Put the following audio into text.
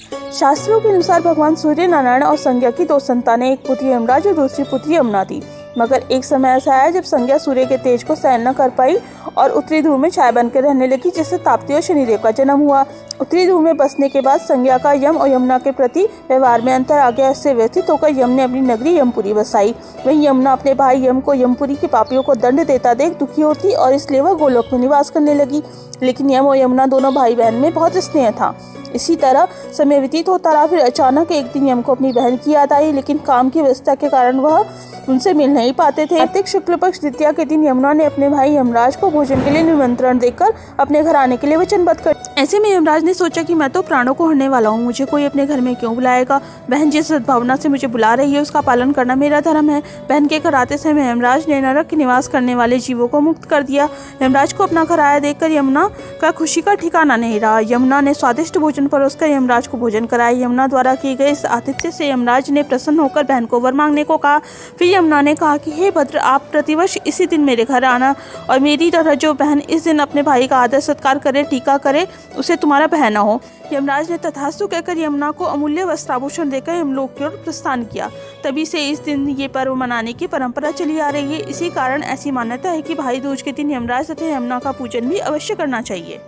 शास्त्रों के अनुसार भगवान सूर्य नारायण और संज्ञा की दो संतानें, एक पुत्री यमराज और दूसरी पुत्री यमुना थी। मगर एक समय ऐसा आया जब संज्ञा सूर्य के तेज को सहन न कर पाई और उत्तरी ध्रुव में छाया बनकर रहने लगी, जिससे ताप्ती और शनिदेव का जन्म हुआ। उत्तरी ध्रुव में बसने के बाद संज्ञा का यम और यमुना के प्रति व्यवहार में अंतर आ गया। इससे व्यथित होकर यम ने अपनी नगरी यमपुरी बसाई। वहीं यमुना अपने भाई यम को यमपुरी के पापियों को दंड देता देख दुखी होती और इसलिए वह गोलोक में निवास करने लगी। लेकिन यम और यमुना दोनों भाई बहन में बहुत स्नेह था। इसी तरह समय व्यतीत होता रहा। फिर अचानक एक दिन यम को अपनी बहन की याद आई, लेकिन काम की व्यस्तता के कारण वह उनसे मिल नहीं पाते थे। कार्तिक शुक्ल पक्ष द्वितीया के दिन यमुना ने अपने भाई यमराज को भोजन के लिए निमंत्रण देकर अपने घर आने के लिए वचनबद्ध कर। ऐसे में यमराज ने सोचा कि मैं तो प्राणों को हरने वाला हूँ, मुझे कोई अपने घर में क्यों बुलाएगा। बहन जिस सद्भावना से मुझे बुला रही है उसका पालन करना मेरा धर्म है। बहन के घर आते समय यमराज ने नरक के निवास करने वाले जीवों को मुक्त कर दिया। यमराज को अपना घर आया देखकर यमुना का खुशी का ठिकाना नहीं रहा। यमुना ने स्वादिष्ट भोजन परोसकर यमराज को भोजन कराया। यमुना द्वारा किए गए इस आतिथ्य से यमराज ने प्रसन्न होकर बहन को वर मांगने को कहा। फिर यमुना ने कहा कि हे भद्र, आप प्रतिवर्ष इसी दिन मेरे घर आना और मेरी तरह जो बहन इस दिन अपने भाई का आदर सत्कार करे, टीका करे, उसे तुम्हारा बहना हो। यमराज ने तथास्तु कहकर यमुना को अमूल्य वस्त्राभूषण देकर यमलोक की ओर प्रस्थान किया। तभी से इस दिन ये पर्व मनाने की परंपरा चली आ रही है। इसी कारण ऐसी मान्यता है कि भाई दूज के दिन यमराज तथा यमुना का पूजन भी अवश्य करना चाहिए।